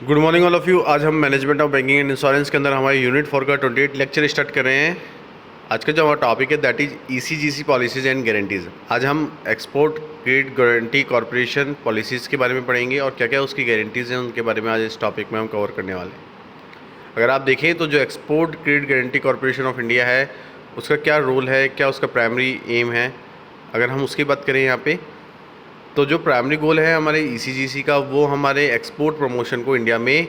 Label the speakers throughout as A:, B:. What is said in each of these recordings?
A: Good morning all of you. आज हम management of banking and insurance के अंदर हमारे यूनिट 4 का 28 लेक्चर स्टार्ट कर रहे हैं। आज का जो हमारा टॉपिक है that is ECGC policies and guarantees. आज हम export credit guarantee corporation policies के बारे में पढ़ेंगे और क्या क्या उसकी गारंटीज़ हैं उनके बारे में आज इस टॉपिक में हम कवर करने वाले हैं। अगर आप देखें तो जो export credit guarantee corporation of India है उसका क्या रोल है, क्या उसका प्राइमरी एम है, अगर हम उसकी बात करें यहाँ पे तो जो प्राइमरी गोल है हमारे ईसीजीसी का वो हमारे एक्सपोर्ट प्रमोशन को इंडिया में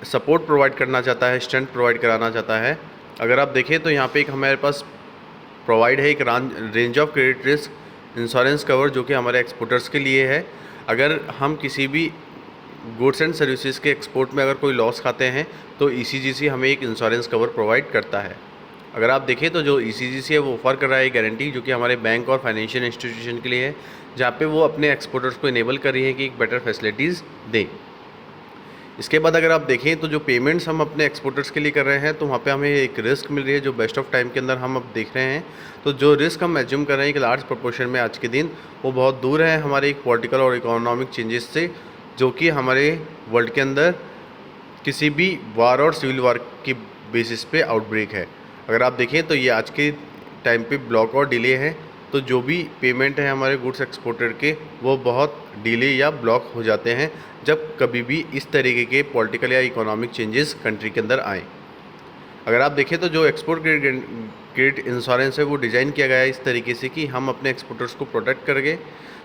A: सपोर्ट प्रोवाइड करना चाहता है, स्ट्रेंथ प्रोवाइड कराना चाहता है। अगर आप देखें तो यहाँ पे एक हमारे पास प्रोवाइड है एक range of credit risk insurance cover जो कि हमारे एक्सपोर्टर्स के लिए है। अगर हम किसी भी गुड्स एंड सर्विसेज के एक्सपोर्ट में अगर कोई लॉस खाते हैं तो ईसीजीसी हमें एक इंश्योरेंस कवर प्रोवाइड करता है। अगर आप देखें तो जो ईसीजीसी है वो ऑफर कर रहा है गारंटी जो कि हमारे बैंक और फाइनेंशियल इंस्टीट्यूशन के लिए है, जहाँ पे वो अपने एक्सपोर्टर्स को इनेबल कर रही है कि एक बेटर फैसिलिटीज़ दें। इसके बाद अगर आप देखें तो जो पेमेंट्स हम अपने एक्सपोर्टर्स के लिए कर रहे हैं तो वहाँ पे हमें एक रिस्क मिल रही है जो बेस्ट ऑफ टाइम के अंदर हम अब देख रहे हैं। तो जो रिस्क हम एज्यूम कर रहे हैं एक लार्ज प्रोपोर्शन में आज के दिन वो बहुत दूर है हमारे एक पॉलिटिकल और इकोनॉमिक चेंजेस से जो कि हमारे वर्ल्ड के अंदर किसी भी वार और सिविल वार की बेसिस पे आउटब्रेक है। अगर आप देखें तो ये आज के टाइम पे ब्लॉक और डिले है, तो जो भी पेमेंट है हमारे गुड्स एक्सपोर्टर के वो बहुत डिले या ब्लॉक हो जाते हैं जब कभी भी इस तरीके के पॉलिटिकल या इकोनॉमिक चेंजेस कंट्री के अंदर आएँ। अगर आप देखें तो जो एक्सपोर्ट क्रेडिट इंश्योरेंस है वो डिज़ाइन किया गया है इस तरीके से कि हम अपने एक्सपोर्टर्स को प्रोटेक्ट करके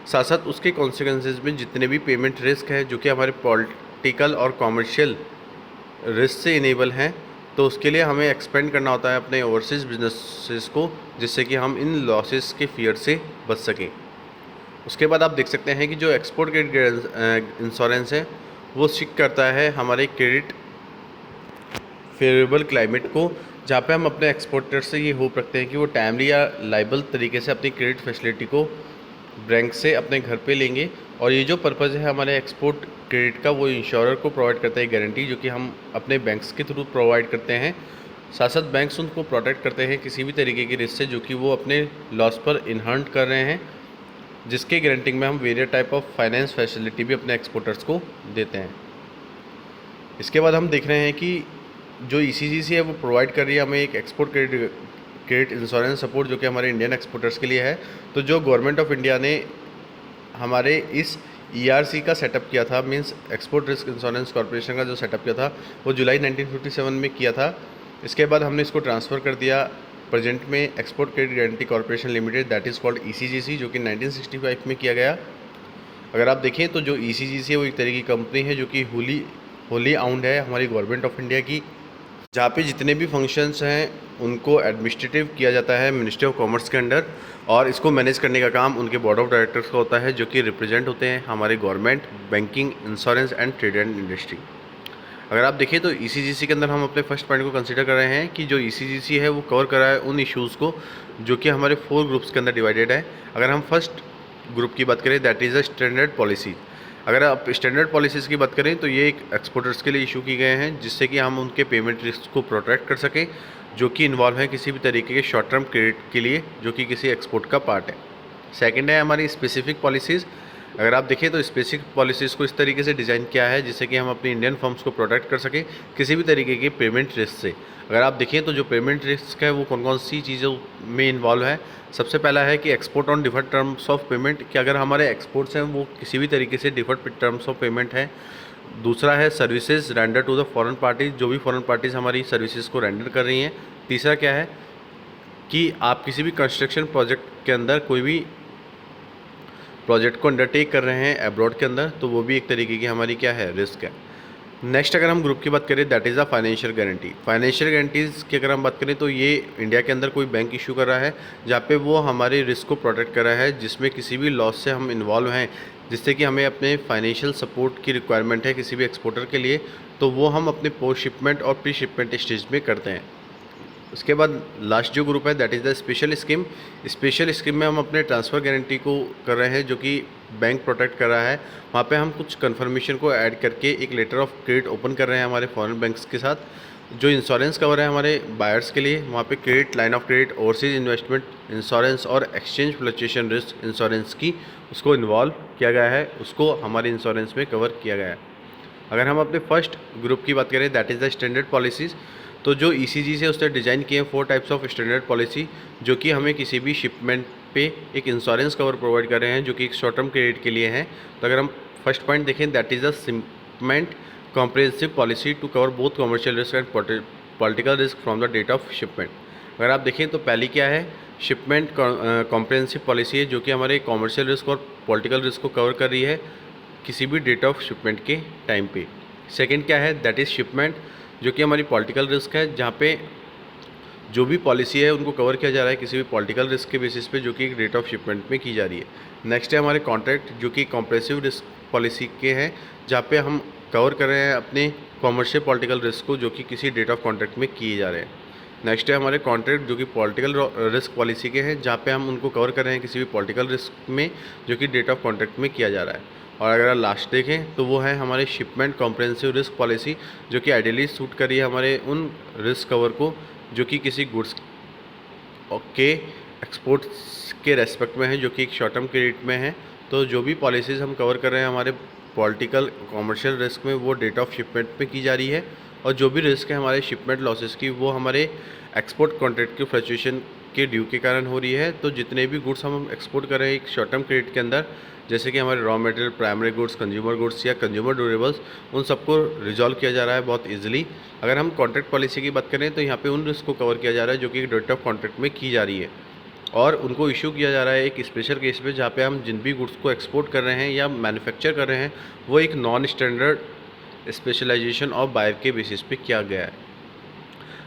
A: साथ साथ उसके कॉन्सिक्वेंसेज में जितने भी पेमेंट रिस्क है जो कि हमारे पॉलिटिकल और कॉमर्शियल रिस्क से इनेबल हैं, तो उसके लिए हमें एक्सपेंड करना होता है अपने ओवरसीज़ बिजनेसेस को जिससे कि हम इन लॉसेस के फियर से बच सकें। उसके बाद आप देख सकते हैं कि जो एक्सपोर्ट क्रेडिट इंश्योरेंस है वो सिक करता है हमारे क्रेडिट फेवरेबल क्लाइमेट को, जहाँ पे हम अपने एक्सपोर्टर से ये होप रखते हैं कि वो टाइमली या लाइबल तरीके से अपनी क्रेडिट फैसिलिटी को बैंक से अपने घर पे लेंगे। और ये जो पर्पज़ है हमारे एक्सपोर्ट क्रेडिट का वो इंश्योरर को प्रोवाइड करता है गारंटी जो कि हम अपने बैंक्स के थ्रू प्रोवाइड करते हैं। साथ साथ बैंक्स उनको प्रोटेक्ट करते हैं किसी भी तरीके के रिस्क से जो कि वो अपने लॉस पर इन्हर्ट कर रहे हैं, जिसके गारंटिंग में हम various type of finance facility भी अपने एक्सपोर्टर्स को देते हैं। इसके बाद हम देख रहे हैं कि जो ईसीजीसी है वो प्रोवाइड कर रही है हमें एक एक्सपोर्ट क्रेडिट इंश्योरेंस सपोर्ट जो कि हमारे इंडियन एक्सपोर्टर्स के लिए है। तो जो गवर्नमेंट ऑफ इंडिया ने हमारे इस ईआरसी का सेटअप किया था, means export risk insurance corporation का जो सेटअप किया था वो जुलाई 1957 में किया था। इसके बाद हमने इसको ट्रांसफ़र कर दिया प्रेजेंट में export credit guarantee corporation limited that is called ECGC जो कि 1965 में किया गया। अगर आप देखें तो जो ईसीजीसी है वो एक तरह की कंपनी है जो कि होली आउंड है हमारी गवर्नमेंट ऑफ इंडिया की, जहाँ पे जितने भी फंक्शंस हैं उनको एडमिनिस्ट्रेटिव किया जाता है मिनिस्ट्री ऑफ कॉमर्स के अंडर, और इसको मैनेज करने का काम उनके बोर्ड ऑफ डायरेक्टर्स का होता है जो कि रिप्रेजेंट होते हैं हमारे government, banking, insurance and trade and industry. अगर आप देखें तो ईसीजीसी के अंदर हम अपने फर्स्ट पॉइंट को कंसीडर कर रहे हैं कि जो ईसीजीसी है वो कवर कर रहा है उन इश्यूज़ को जो कि हमारे 4 ग्रुप्स के अंदर डिवाइडेड है। अगर हम फर्स्ट ग्रुप की बात करें that is a standard policy. अगर आप स्टैंडर्ड पॉलिसीज़ की बात करें तो ये एक एक्सपोर्टर्स के लिए इशू की गए हैं जिससे कि हम उनके पेमेंट रिस्क को प्रोटेक्ट कर सकें जो कि इन्वॉल्व है किसी भी तरीके के शॉर्ट टर्म क्रेडिट के लिए जो कि किसी एक्सपोर्ट का पार्ट है। सेकंड है हमारी स्पेसिफिक पॉलिसीज़। अगर आप देखें तो स्पेसिफिक पॉलिसीज़ को इस तरीके से डिज़ाइन किया है जिससे कि हम अपनी इंडियन फर्म्स को प्रोटेक्ट कर सकें किसी भी तरीके के पेमेंट रिस्क से। अगर आप देखें तो जो पेमेंट रिस्क है वो कौन कौन सी चीज़ों में इन्वॉल्व है, सबसे पहला है कि export on deferred terms of payment, कि अगर हमारे एक्सपोर्ट्स हैं वो किसी भी तरीके से डिफर्ड टर्म्स ऑफ पेमेंट है। दूसरा है services render to the foreign parties, जो भी फॉरेन पार्टीज़ हमारी सर्विसेज को रेंडर कर रही हैं। तीसरा क्या है कि आप किसी भी कंस्ट्रक्शन प्रोजेक्ट के अंदर कोई भी प्रोजेक्ट को अंडरटेक कर रहे हैं अब्रॉड के अंदर, तो वो भी एक तरीके की हमारी क्या है रिस्क है। नेक्स्ट अगर हम ग्रुप की बात करें that is a financial guarantee. Financial guarantees की अगर हम बात करें तो ये इंडिया के अंदर कोई बैंक इशू कर रहा है जहाँ पे वो हमारे रिस्क को प्रोटेक्ट कर रहा है जिसमें किसी भी लॉस से हम इन्वॉल्व हैं, जिससे कि हमें अपने फाइनेंशियल सपोर्ट की रिक्वायरमेंट है किसी भी एक्सपोर्टर के लिए, तो वो हम अपने पोस्ट शिपमेंट और प्री शिपमेंट स्टेज में करते हैं। उसके बाद लास्ट जो ग्रुप है that is the special scheme. Special scheme में हम अपने ट्रांसफ़र गारंटी को कर रहे हैं जो कि बैंक प्रोटेक्ट कर रहा है। वहाँ पे हम कुछ कंफर्मेशन को ऐड करके एक लेटर ऑफ क्रेडिट ओपन कर रहे हैं हमारे फॉरेन बैंक्स के साथ। जो इंश्योरेंस कवर है हमारे बायर्स के लिए, वहाँ पे credit, line of credit, overseas investment insurance और एक्सचेंज फ्लक्चुएशन रिस्क इंश्योरेंस की उसको इन्वॉल्व किया गया है, उसको हमारे इंश्योरेंस में कवर किया गया है। अगर हम अपने फर्स्ट ग्रुप की बात करें, that is the standard policies, तो जो ईसीजी से उसने डिज़ाइन किए हैं 4 टाइप्स ऑफ स्टैंडर्ड पॉलिसी, जो कि हमें किसी भी शिपमेंट पे एक इंश्योरेंस कवर प्रोवाइड कर रहे हैं, जो कि एक शॉर्ट टर्म क्रेडिट के लिए हैं। तो अगर हम फर्स्ट पॉइंट देखें, that is the shipment comprehensive policy to cover both commercial risk and political risk from the date of shipment. अगर आप देखें तो पहली क्या है, शिपमेंट कॉम्प्रिहेंसिव पॉलिसी है, जो कि हमारे कॉमर्शियल रिस्क और पॉलिटिकल रिस्क को कवर कर रही है किसी भी डेट ऑफ शिपमेंट के टाइम पे। सेकंड क्या है, दैट इज़ शिपमेंट, जो कि हमारी पॉलिटिकल रिस्क है, जहाँ पे जो भी पॉलिसी है उनको कवर किया जा रहा है किसी भी पॉलिटिकल रिस्क के बेसिस पे, जो कि एक डेट ऑफ शिपमेंट में की जा रही है। नेक्स्ट है हमारे कॉन्ट्रैक्ट, जो कि कॉम्प्रेसिव रिस्क पॉलिसी के हैं, जहाँ पे हम कवर कर रहे हैं अपने कॉमर्शियल पॉलिटिकल रिस्क को, जो कि किसी डेट ऑफ कॉन्ट्रैक्ट में किए जा रहे हैं। नेक्स्ट है हमारे कॉन्ट्रैक्ट, जो कि पॉलिटिकल रिस्क पॉलिसी के हैं, जहाँ पे हम उनको कवर कर रहे हैं किसी भी पॉलिटिकल रिस्क में, जो कि डेट ऑफ कॉन्ट्रैक्ट में किया जा रहा है। और अगर आप लास्ट देखें तो वो है हमारे शिपमेंट कॉम्प्रिहेंसिव रिस्क पॉलिसी, जो कि आइडियली सूट कर रही है हमारे उन रिस्क कवर को जो कि किसी गुड्स के एक्सपोर्ट्स के रेस्पेक्ट में है, जो कि एक शॉर्ट टर्म क्रेडिट में है। तो जो भी पॉलिसीज़ हम कवर कर रहे हैं हमारे पॉलिटिकल कॉमर्शियल रिस्क में, वो डेट ऑफ शिपमेंट पे की जा रही है। और जो भी रिस्क है हमारे शिपमेंट लॉसेस की, वो हमारे एक्सपोर्ट कॉन्ट्रैक्ट की फ्लक्चुएशन के ड्यू के कारण हो रही है। तो जितने भी गुड्स हम एक्सपोर्ट कर रहे हैं एक शॉर्ट टर्म क्रेडिट के अंदर, जैसे कि हमारे raw material, primary goods, consumer goods या कंज्यूमर ड्यूरेबल्स, उन सबको रिजॉल्व किया जा रहा है बहुत ईजिली। अगर हम कॉन्ट्रैक्ट पॉलिसी की बात करें तो यहाँ पे उन रिस्क को कवर किया जा रहा है जो कि डेट ऑफ कॉन्ट्रैक्ट में की जा रही है, और उनको इशू किया जा रहा है एक स्पेशल केस में, जहाँ पे हम जिन भी गुड्स को एक्सपोर्ट कर रहे हैं या मैन्युफैक्चर कर रहे हैं, वो एक non standard specialization of buyer के बेसिस पे किया गया है।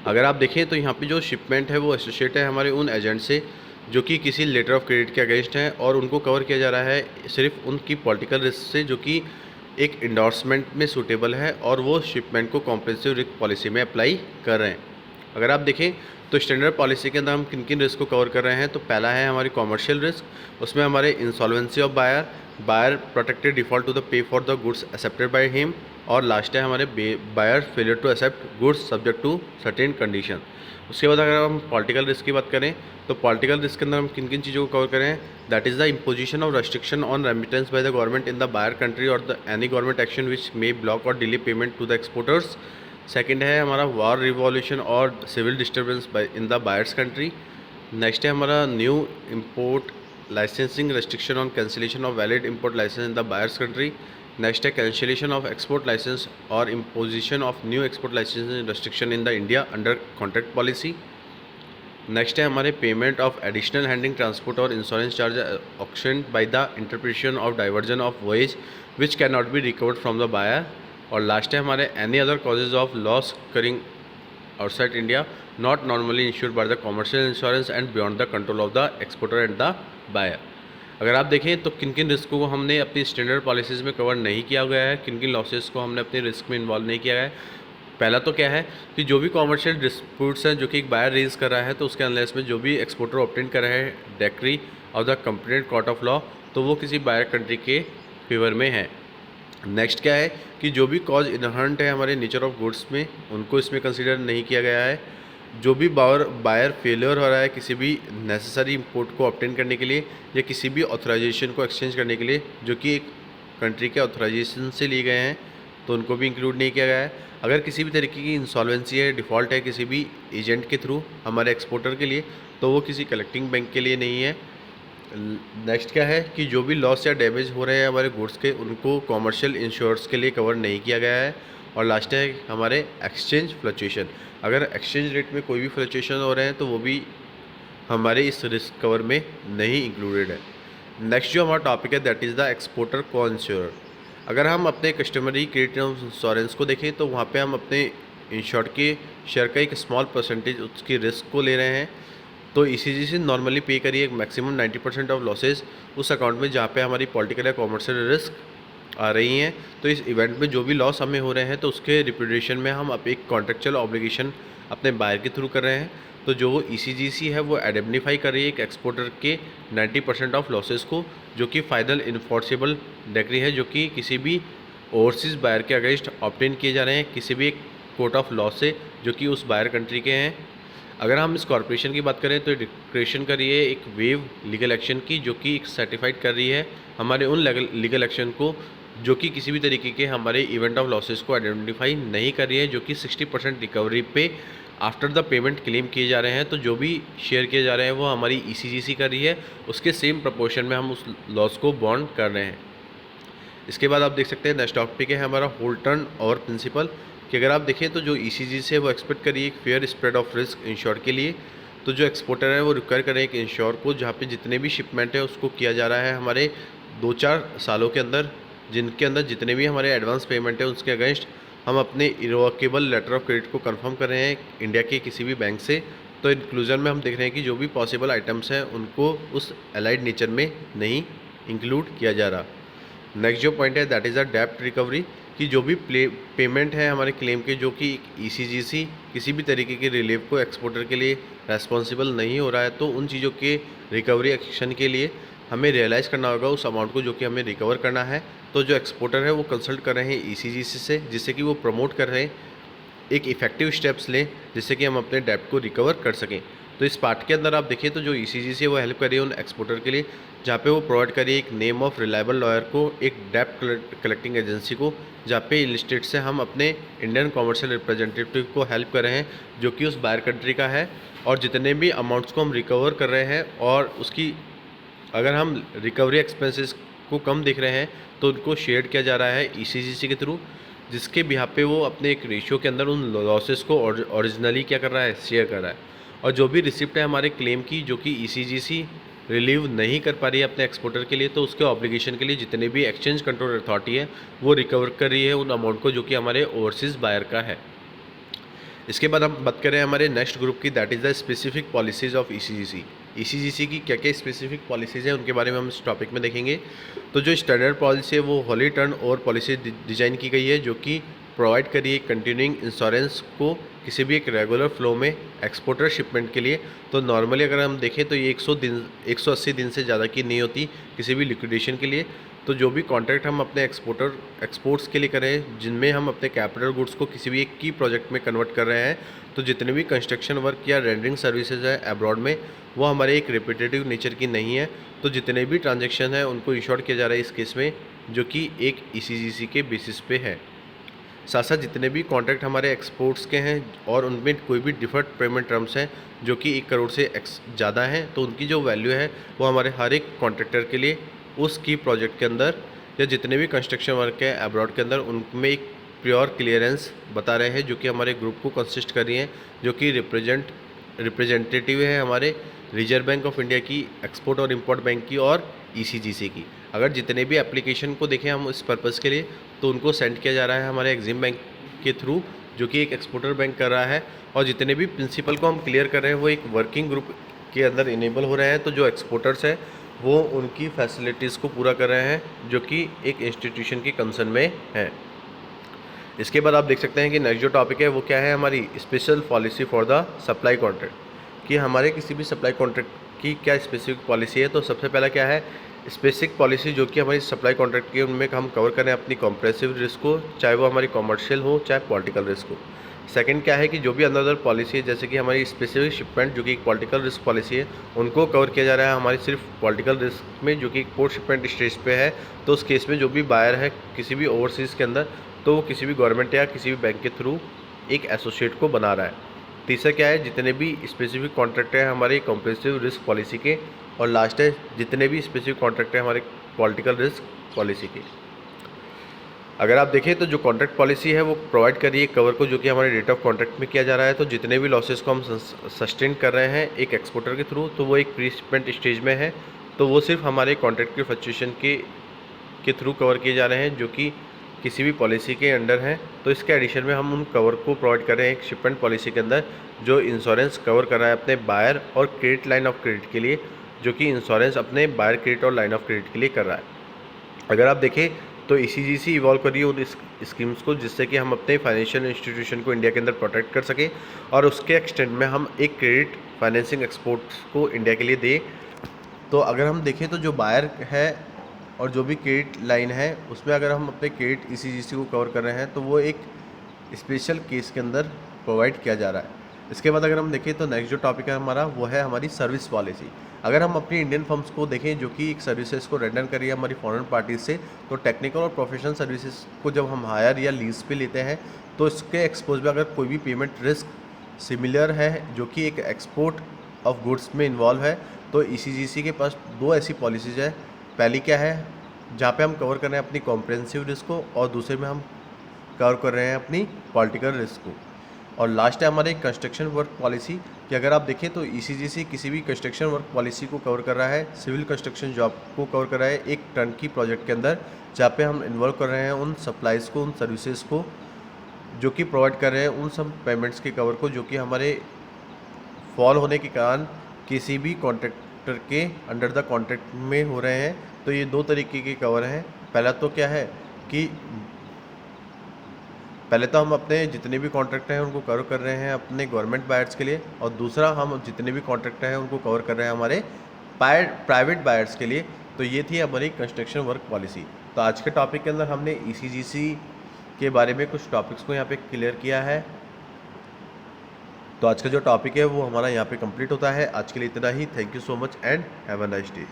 A: अगर आप देखें तो यहाँ पे जो शिपमेंट है वो एसोसिएट है हमारे उन एजेंट से जो कि किसी लेटर ऑफ क्रेडिट के अगेंस्ट हैं, और उनको कवर किया जा रहा है सिर्फ उनकी पॉलिटिकल रिस्क से, जो कि एक इंडोर्समेंट में सूटेबल है, और वो शिपमेंट को कॉम्प्रिहेंसिव रिस्क पॉलिसी में अप्लाई कर रहे हैं। अगर आप देखें तो स्टैंडर्ड पॉलिसी के अंदर हम किन किन रिस्क को कवर कर रहे हैं, तो पहला है हमारी कॉमर्शियल रिस्क, उसमें हमारे insolvency of buyer, buyer protected default to the pay for the goods accepted by him, और लास्ट है हमारे buyer failure to accept goods subject to certain condition. उसके बाद अगर हम पॉलिटिकल रिस्क की बात करें तो पॉलिटिकल रिस्क के अंदर हम किन किन चीज़ों को कवर करें, that is the imposition of restriction on remittance by the government in the buyer country or the any government action which may block or delay payment to the exporters. Second है हमारा war revolution or civil disturbance in the buyer's country. Next है हमारा new import licensing restriction on cancellation of valid import licence in the buyer's country. Next है cancellation of export licence or imposition of new export licence restriction in the India under contract policy. Next है हमारे payment of additional handling transport और insurance charge auction by the interpretation of diversion of voyage which can not be recovered from the buyer. और last है हमारे any other causes of loss occurring outside India not normally insured by the commercial insurance and beyond the control of the exporter and the buyer. अगर आप देखें तो किन किन रिस्कों को हमने अपनी स्टैंडर्ड पॉलिसीज़ में कवर नहीं किया गया है, किन किन लॉसेस को हमने अपने रिस्क में इन्वॉल्व नहीं किया गया है। पहला तो क्या है कि जो भी कॉमर्शियल डिस्प्यूट्स हैं जो कि एक बायर रेज कर रहा है, तो उसके अनलेस में जो भी एक्सपोर्टर ऑब्टेन कर रहा है decree of the complaint court of law, तो वो किसी बायर कंट्री के फेवर में है। नेक्स्ट क्या है कि जो भी कॉज इनहरेंट है हमारे नेचर ऑफ गुड्स में, उनको इसमें कंसीडर नहीं किया गया है। जो भी बायर फेलियर हो रहा है किसी भी नेसेसरी इंपोर्ट को ऑब्टेन करने के लिए या किसी भी ऑथराइजेशन को एक्सचेंज करने के लिए जो कि एक कंट्री के ऑथराइजेशन से लिए गए हैं, तो उनको भी इंक्लूड नहीं किया गया है। अगर किसी भी तरीके की इंसॉल्वेंसी है, डिफ़ॉल्ट है किसी भी एजेंट के थ्रू हमारे एक्सपोर्टर के लिए, तो वो किसी कलेक्टिंग बैंक के लिए नहीं है। नेक्स्ट क्या है कि जो भी लॉस या डैमेज हो रहे हैं हमारे गुड्स के, उनको कॉमर्शियल इंश्योरेंस के लिए कवर नहीं किया गया है। और लास्ट है हमारे एक्सचेंज फ्लक्चुएशन, अगर एक्सचेंज रेट में कोई भी फ्लक्चुएशन हो रहे हैं तो वो भी हमारे इस रिस्क कवर में नहीं इंक्लूडेड है। नेक्स्ट जो हमारा टॉपिक है दैट इज़ द एक्सपोर्टर को इंश्योर। अगर हम अपने कस्टमरी क्रेडिट इंश्योरेंस को देखें तो वहाँ पे हम अपने इंश्योर्ड के शेयर का एक स्मॉल परसेंटेज उसकी रिस्क को ले रहे हैं। तो ईसीजी से नॉर्मली पे करिए मैक्सिमम 90% ऑफ लॉसेज उस अकाउंट में जहाँ पे हमारी पॉलिटिकल या कॉमर्शियल रिस्क आ रही हैं। तो इस इवेंट में जो भी लॉस हमें हो रहे हैं तो उसके रिप्यूटेशन में हम अब एक कॉन्ट्रेक्चुअल ऑब्लिगेशन अपने बायर के थ्रू कर रहे हैं। तो जो ईसीजीसी है वो आइडेंटिफाई कर रही है एक एक्सपोर्टर के 90% ऑफ लॉसेस को, जो कि फाइनल इन्फोर्सेबल डिक्री है जो कि किसी भी ओवरसीज़ बायर के अगेंस्ट ऑब्टेन किए जा रहे हैं किसी भी एक कोर्ट ऑफ लॉ से जो कि उस बायर कंट्री के हैं। अगर हम इस कॉर्पोरेशन की बात करें तो डिक्लेरेशन कर रही है एक वेव लीगल एक्शन की, जो कि सर्टिफाइड कर रही है हमारे उन लीगल एक्शन को जो कि किसी भी तरीके के हमारे इवेंट ऑफ लॉसेस को आइडेंटिफाई नहीं कर रही है, जो कि 60% रिकवरी पे आफ्टर द पेमेंट क्लेम किए जा रहे हैं। तो जो भी शेयर किए जा रहे हैं वो हमारी ईसीजीसी कर रही है, उसके सेम प्रपोर्शन में हम उस लॉस को बॉन्ड कर रहे हैं। इसके बाद आप देख सकते हैं नेक्स्ट टॉपिक है हमारा होल टर्न ओवर प्रिंसिपल, कि अगर आप देखें तो जो ईसीजीसी है वो एक्सपेक्ट करिए एक fair spread of risk ensure के लिए। तो जो एक्सपोर्टर है वो रिक्वायर करें एक इंश्योर को, जहाँ पे जितने भी शिपमेंट है उसको किया जा रहा है हमारे 2-4 सालों के अंदर, जिनके अंदर जितने भी हमारे एडवांस पेमेंट है उसके अगेंस्ट हम अपने इरवोकेबल लेटर ऑफ क्रेडिट को कंफर्म कर रहे हैं इंडिया के किसी भी बैंक से। तो इंक्लूजन में हम देख रहे हैं कि जो भी पॉसिबल आइटम्स हैं उनको उस अलाइड नेचर में नहीं इंक्लूड किया जा रहा। नेक्स्ट जो पॉइंट है दैट इज़ अ डेप्ट रिकवरी, कि जो भी पेमेंट है हमारे क्लेम के, जो कि ईसीजीसी किसी भी तरीके के रिलीफ को एक्सपोर्टर के लिए रेस्पॉन्सिबल नहीं हो रहा है, तो उन चीज़ों के रिकवरी एक्शन के लिए हमें रियलाइज़ करना होगा उस अमाउंट को जो कि हमें रिकवर करना है। तो जो एक्सपोर्टर है वो कंसल्ट कर रहे हैं ईसीजीसी से, जिससे कि वो प्रमोट कर रहे हैं एक इफेक्टिव स्टेप्स लें जिससे कि हम अपने डेप्ट को रिकवर कर सकें। तो इस पार्ट के अंदर आप देखिए तो जो ईसीजीसी है वो हेल्प कर रही है उन एक्सपोर्टर के लिए, जहाँ पे वो प्रोवाइड करिए एक नेम ऑफ रिलायबल लॉयर को, एक डेप्ट कलेक्टिंग एजेंसी को, जहाँ पे इलिस्टेट से हम अपने इंडियन कॉमर्शियल रिप्रेजेंटेटिव को हेल्प कर रहे हैं जो कि उस बायर कंट्री का है। और जितने भी अमाउंट्स को हम रिकवर कर रहे हैं और उसकी अगर हम रिकवरी एक्सपेंसेस को कम देख रहे हैं तो उनको शेयर किया जा रहा है ईसीजीसी के थ्रू, जिसके बिहाफ पे वो अपने एक रेशियो के अंदर उन लॉसेस को ओरिजिनली क्या कर रहा है, शेयर कर रहा है। और जो भी रिसिप्ट है हमारे क्लेम की जो कि ईसीजीसी रिलीव नहीं कर पा रही है अपने एक्सपोर्टर के लिए, तो उसके ऑब्लिगेशन के लिए जितने भी एक्सचेंज कंट्रोल अथॉरिटी है वो रिकवर कर रही है उन अमाउंट को जो कि हमारे ओवरसीज़ बायर का है। इसके बाद हम बात करें हमारे नेक्स्ट ग्रुप की, that is the specific policies of ECGC. ECGC की क्या क्या स्पेसिफिक पॉलिसीज़ हैं उनके बारे में हम इस टॉपिक में देखेंगे। तो जो स्टैंडर्ड पॉलिसी है वो Holi turn over policy design की गई है, जो कि प्रोवाइड करिए कंटिन्यूइंग इंश्योरेंस को किसी भी एक रेगुलर फ्लो में एक्सपोर्टर शिपमेंट के लिए। तो नॉर्मली अगर हम देखें तो ये 180 दिन से ज़्यादा की नहीं होती किसी भी लिक्विडेशन के लिए। तो जो भी कॉन्ट्रैक्ट हम अपने एक्सपोर्ट्स के लिए करें, जिनमें हम अपने कैपिटल गुड्स को किसी भी एक की प्रोजेक्ट में कन्वर्ट कर रहे हैं, तो जितने भी कंस्ट्रक्शन वर्क या रेंडरिंग सर्विसेज है अब्रॉड में वो हमारे एक रिपीटेटिव नेचर की नहीं है। तो जितने भी ट्रांजेक्शन हैं उनको इंश्योर किया जा रहा है इस केस में, जो कि एक ईसीजीसी के बेसिस पे है। साथ साथ जितने भी कॉन्ट्रैक्ट हमारे एक्सपोर्ट्स के हैं और उनमें कोई भी डिफर्ड पेमेंट टर्म्स हैं जो कि 1 करोड़ से ज़्यादा हैं, तो उनकी जो वैल्यू है वो हमारे हर एक कॉन्ट्रैक्टर के लिए उस की प्रोजेक्ट के अंदर या जितने भी कंस्ट्रक्शन वर्क है अब्रॉड के अंदर उनमें एक प्योर क्लियरेंस बता रहे हैं, जो कि हमारे ग्रुप को कंसिस्ट कर रही हैं, जो कि रिप्रेजेंटेटिव है हमारे रिजर्व बैंक ऑफ इंडिया की, एक्सपोर्ट और इंपोर्ट बैंक की और ईसीजीसी की। अगर जितने भी एप्लीकेशन को देखें हम इस पर्पज़ के लिए, तो उनको सेंड किया जा रहा है हमारे एग्जिम बैंक के थ्रू, जो कि एक एक्सपोर्टर बैंक कर रहा है। और जितने भी प्रिंसिपल को हम क्लियर कर रहे हैं वो एक वर्किंग ग्रुप के अंदर इनेबल हो रहे हैं। तो जो एक्सपोर्टर्स हैं वो उनकी फैसिलिटीज़ को पूरा कर रहे हैं जो कि एक इंस्टीट्यूशन की कंसर्न में है। इसके बाद आप देख सकते हैं कि नेक्स्ट जो टॉपिक है वो क्या है, हमारी special policy for the supply contract, कि हमारे किसी भी सप्लाई कॉन्ट्रैक्ट की क्या स्पेसिफिक पॉलिसी है। तो सबसे पहला क्या है, स्पेसिफिक पॉलिसी जो कि हमारी सप्लाई कॉन्ट्रैक्ट की है उनमें हम कवर करें अपनी कॉम्प्रेसिव रिस्क को, चाहे वो हमारी कॉमर्शियल हो चाहे पॉलिटिकल रिस्क हो। सेकंड क्या है कि जो भी अनदर पॉलिसी है, जैसे कि हमारी स्पेसिफिक शिपमेंट जो कि एक पॉलिटिकल रिस्क पॉलिसी है, उनको कवर किया जा रहा है हमारी सिर्फ पॉलिटिकल रिस्क में, जो कि एक पोस्ट शिपमेंट स्टेज पे है। तो उस केस में जो भी बायर है किसी भी ओवरसीज़ के अंदर, तो वो किसी भी गवर्नमेंट या किसी भी बैंक के थ्रू एक एसोसिएट को बना रहा है। तीसरा क्या है, जितने भी स्पेसिफिक कॉन्ट्रैक्ट हैं हमारे कॉम्प्रेसिव रिस्क पॉलिसी के। और लास्ट है जितने भी स्पेसिफिक कॉन्ट्रैक्ट हैं हमारे पॉलिटिकल रिस्क पॉलिसी के। अगर आप देखें तो जो कॉन्ट्रैक्ट पॉलिसी है वो प्रोवाइड कर रही है कवर को, जो कि हमारे डेट ऑफ कॉन्ट्रैक्ट में किया जा रहा है। तो जितने भी लॉसेस को हम सस्टेन कर रहे हैं एक एक्सपोर्टर के थ्रू, तो वो एक प्री शिपमेंट स्टेज में है, तो वो सिर्फ हमारे कॉन्ट्रैक्ट के फ्लक्चुएशन के थ्रू कवर किए जा रहे हैं, जो कि किसी भी पॉलिसी के अंडर हैं। तो इसके एडिशन में हम उन कवर को प्रोवाइड कर रहे हैं एक शिपमेंट पॉलिसी के अंदर, जो इंश्योरेंस कवर कर रहा है अपने बायर और क्रेडिट लाइन ऑफ क्रेडिट के लिए, जो कि इंश्योरेंस अपने बायर क्रेडिट और लाइन ऑफ क्रेडिट के लिए कर रहा है। अगर आप देखें तो ईसीजीसी इवॉल्व कर रही है उन स्कीम्स को, जिससे कि हम अपने फाइनेंशियल इंस्टीट्यूशन को इंडिया के अंदर प्रोटेक्ट कर सकें और उसके एक्सटेंड में हम एक क्रेडिट फाइनेंसिंग एक्सपोर्ट्स को इंडिया के लिए दें। तो अगर हम देखें तो जो बायर है और जो भी क्रेडिट लाइन है उसमें अगर हम अपने क्रेडिट ईसीजीसी को कवर कर रहे हैं, तो वो एक स्पेशल केस के अंदर प्रोवाइड किया जा रहा है।
B: इसके बाद अगर हम देखें तो नेक्स्ट जो टॉपिक है हमारा वो है हमारी सर्विस पॉलिसी। अगर हम अपनी इंडियन फर्म्स को देखें जो कि एक सर्विसेज को रेंडर करी है हमारी फॉरेन पार्टीज से, तो टेक्निकल और प्रोफेशनल सर्विसेज को जब हम हायर या लीज पे लेते हैं तो इसके एक्सपोज में अगर कोई भी पेमेंट रिस्क सिमिलर है जो कि एक एक्सपोर्ट ऑफ गुड्स में इन्वॉल्व है, तो ईसीजीसी के पास दो ऐसी पॉलिसीज़ है। पहली क्या है, जहाँ पे हम कवर कर रहे हैं अपनी कॉम्प्रिहेंसिव रिस्क को, और दूसरे में हम कवर कर रहे हैं अपनी पॉलिटिकल रिस्क को। और लास्ट है हमारे कंस्ट्रक्शन वर्क पॉलिसी कि अगर आप देखें तो ईसीजीसी किसी भी कंस्ट्रक्शन वर्क पॉलिसी को कवर कर रहा है, सिविल कंस्ट्रक्शन जॉब को कवर कर रहा है एक टर्नकी प्रोजेक्ट के अंदर, जहाँ पे हम इन्वॉल्व कर रहे हैं उन सप्लाईज़ को, उन सर्विसेज को जो कि प्रोवाइड कर रहे हैं, उन सब पेमेंट्स के कवर को जो कि हमारे फॉल होने के कारण किसी भी कॉन्ट्रैक्टर के अंडर द कॉन्ट्रैक्ट में हो रहे हैं। तो ये दो तरीके के कवर हैं। पहला तो क्या है कि पहले तो हम अपने जितने भी कॉन्ट्रैक्ट हैं उनको कवर कर रहे हैं अपने गवर्नमेंट बायर्स के लिए, और दूसरा हम जितने भी कॉन्ट्रैक्ट हैं उनको कवर कर रहे हैं हमारे प्राइवेट बायर्स के लिए। तो ये थी हमारी कंस्ट्रक्शन वर्क पॉलिसी। तो आज के टॉपिक के अंदर हमने ईसीजीसी के बारे में कुछ टॉपिक्स को यहाँ पे क्लियर किया है। तो आज का जो टॉपिक है वो हमारा यहाँ पे कंप्लीट होता है। आज के लिए इतना ही। Thank you so much and have a nice day.